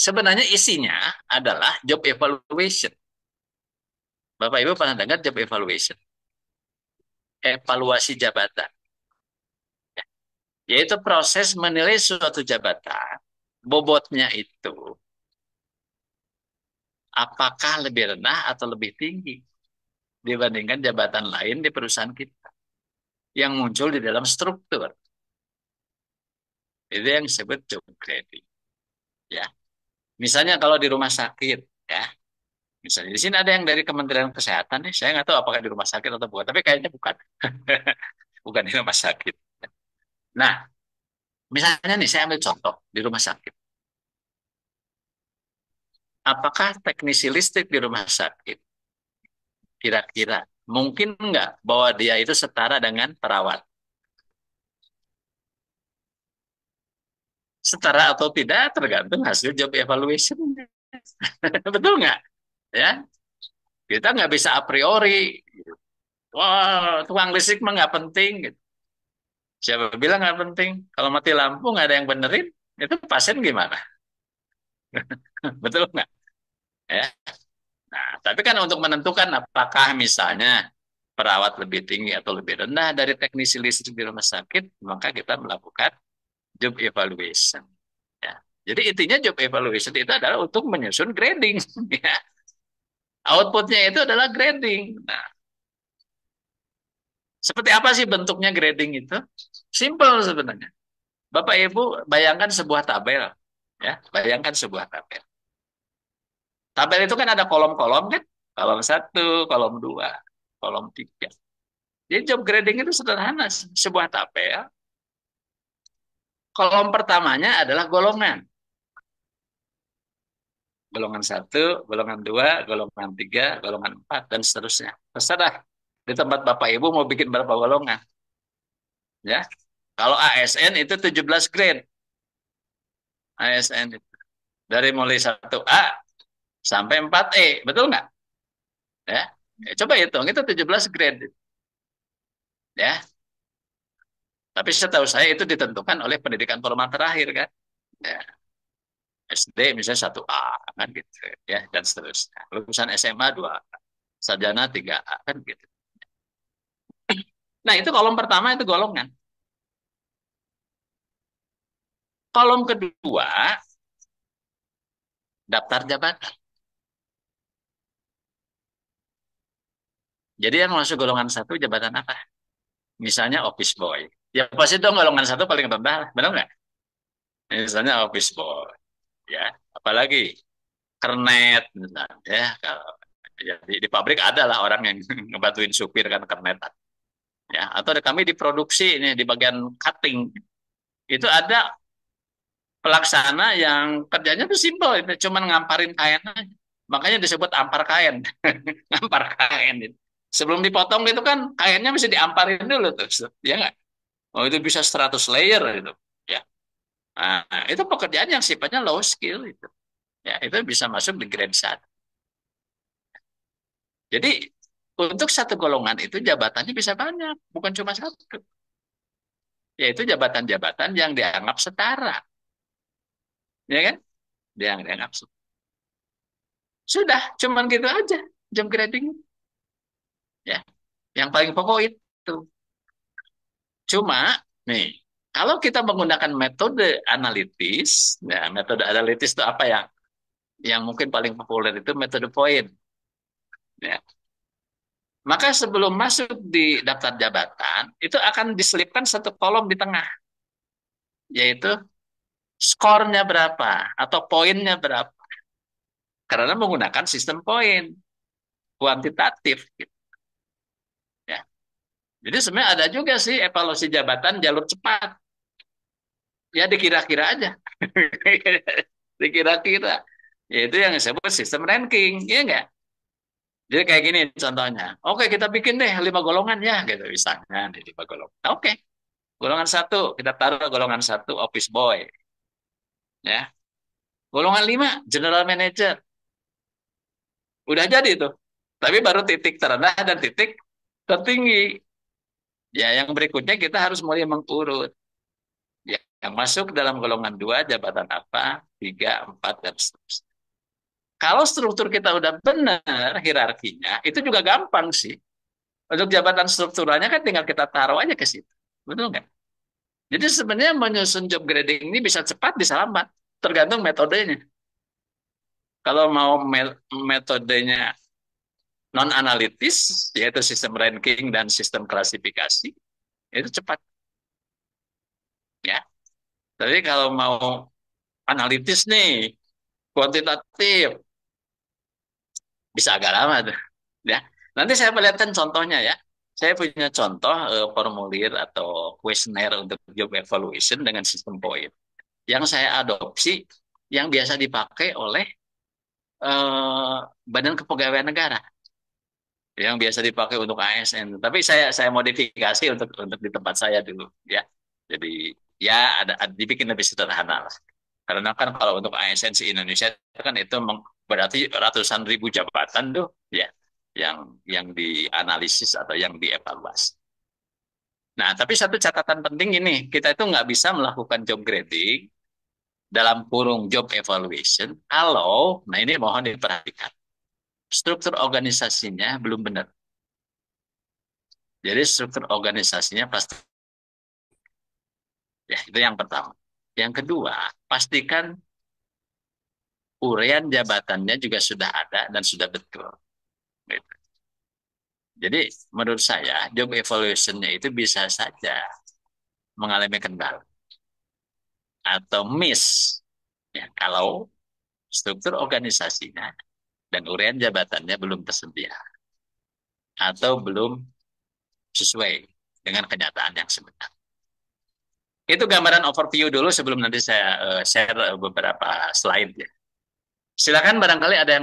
Sebenarnya isinya adalah job evaluation. Bapak Ibu pernah dengar job evaluation? Evaluasi jabatan. Yaitu proses menilai suatu jabatan, bobotnya itu apakah lebih rendah atau lebih tinggi dibandingkan jabatan lain di perusahaan kita yang muncul di dalam struktur. Itu yang disebut job grading. Ya, misalnya kalau di rumah sakit, ya, misalnya di sini ada yang dari Kementerian Kesehatan nih, saya nggak tahu apakah di rumah sakit atau bukan, tapi kayaknya bukan, bukan di rumah sakit. Nah, misalnya nih saya ambil contoh di rumah sakit. Apakah teknisi listrik di rumah sakit kira-kira mungkin nggak bahwa dia itu setara dengan perawat? Setara atau tidak tergantung hasil job evaluation. Betul nggak? Ya, kita nggak bisa a priori. Wah, tukang listrik mah nggak penting. Gitu. Siapa bilang nggak penting? Kalau mati lampu nggak ada yang benerin, itu pasien gimana? Betul nggak? Ya. Nah, tapi kan untuk menentukan apakah misalnya perawat lebih tinggi atau lebih rendah dari teknisi listrik di rumah sakit, maka kita melakukan job evaluation. Ya. Jadi intinya job evaluation itu adalah untuk menyusun grading. Ya. Outputnya itu adalah grading. Nah, seperti apa sih bentuknya grading itu? Simple sebenarnya. Bapak Ibu bayangkan sebuah tabel. Ya, bayangkan sebuah tabel. Tabel itu kan ada kolom-kolom kan? Kolom satu, kolom dua, kolom tiga. Jadi job grading itu sederhana. Sebuah tabel. Kolom pertamanya adalah golongan. Golongan satu, golongan dua, golongan tiga, golongan empat, dan seterusnya. Terserah. Di tempat Bapak Ibu mau bikin berapa golongan. Ya. Kalau ASN itu 17 grade. ASN itu. Dari mulai 1A sampai 4E. Betul nggak? Ya. Coba hitung. Itu 17 grade. Ya. Tapi setahu saya itu ditentukan oleh pendidikan formal terakhir kan. Ya. SD misalnya 1A kan gitu. Ya. Dan seterusnya. Lulusan SMA 2A. Sarjana 3A kan gitu. Nah itu kolom pertama itu golongan. Kolom kedua daftar jabatan. Jadi yang masuk golongan satu jabatan apa? Misalnya office boy. Ya pasti dong golongan satu paling rendah, benar nggak? Misalnya office boy, ya. Apalagi kernet, misalnya, ya. Kalau ya, di pabrik ada lah orang yang ngebantuin supir kan kernet, ya. Atau kami di produksi ini di bagian cutting itu ada pelaksana yang kerjanya tuh simpel, itu cuma ngamparin kain aja. Makanya disebut ampar kain, ngampar kain. Sebelum dipotong itu kan kainnya mesti diamparin dulu tuh, ya nggak? Oh itu bisa 100 layer itu. Ya. Nah, itu pekerjaan yang sifatnya low skill itu. Ya, itu bisa masuk di grade 1. Jadi untuk satu golongan itu jabatannya bisa banyak, bukan cuma satu. Yaitu jabatan-jabatan yang dianggap setara, ya kan? Yang dianggap setara. Sudah, cuman gitu aja job grading ya. Yang paling pokok itu. Cuma nih, kalau kita menggunakan metode analitis, ya metode analitis itu apa yang mungkin paling populer itu metode point. Ya. Maka sebelum masuk di daftar jabatan, itu akan diselipkan satu kolom di tengah, yaitu skornya berapa atau poinnya berapa. Karena menggunakan sistem poin, kuantitatif. Gitu, ya. Jadi sebenarnya ada juga sih evaluasi jabatan jalur cepat. Ya dikira-kira aja. Dikira-kira. Yaitu yang disebut sistem ranking, ya enggak? Jadi kayak gini contohnya. Oke, kita bikin deh 5 golongan ya, gitu misalnya di 5 golongan. Oke, golongan satu kita taruh golongan satu office boy, ya. Golongan 5 general manager. Udah jadi tuh. Tapi baru titik terendah dan titik tertinggi. Ya, yang berikutnya kita harus mulai mengurut. Ya, Yang masuk dalam golongan 2 jabatan apa, 3, 4, dan seterusnya. Kalau struktur kita udah benar hierarkinya, itu juga gampang sih. Untuk jabatan strukturalnya kan tinggal kita taruh aja ke situ. Betul nggak? Jadi sebenarnya menyusun job grading ini bisa cepat, bisa lambat. Tergantung metodenya. Kalau mau metodenya non-analitis, yaitu sistem ranking dan sistem klasifikasi, itu cepat. Ya. Tapi kalau mau analitis nih, kuantitatif, bisa agak lama tuh. Ya. Nanti saya perlihatkan contohnya ya. Saya punya contoh formulir atau kuesioner untuk job evaluation dengan sistem poin yang saya adopsi yang biasa dipakai oleh eh, Badan Kepegawaian Negara yang biasa dipakai untuk ASN. Tapi saya modifikasi untuk di tempat saya dulu ya. Jadi ya ada dibikin lebih sederhana lah. Karena kan kalau untuk ASN di Indonesia kan itu berarti ratusan ribu jabatan tuh ya yang dianalisis atau yang dievaluasi. Nah, tapi satu catatan penting ini, kita itu nggak bisa melakukan job grading dalam kurung job evaluation kalau, nah ini mohon diperhatikan, struktur organisasinya belum benar. Jadi struktur organisasinya pasti, ya itu yang pertama. Yang kedua, pastikan uraian jabatannya juga sudah ada dan sudah betul. Gitu. Jadi menurut saya job evaluation-nya itu bisa saja mengalami kendala atau miss ya kalau struktur organisasinya dan uraian jabatannya belum tersedia atau belum sesuai dengan kenyataan yang sebenarnya. Itu gambaran overview dulu sebelum nanti saya share beberapa slide ya. Silakan barangkali ada yang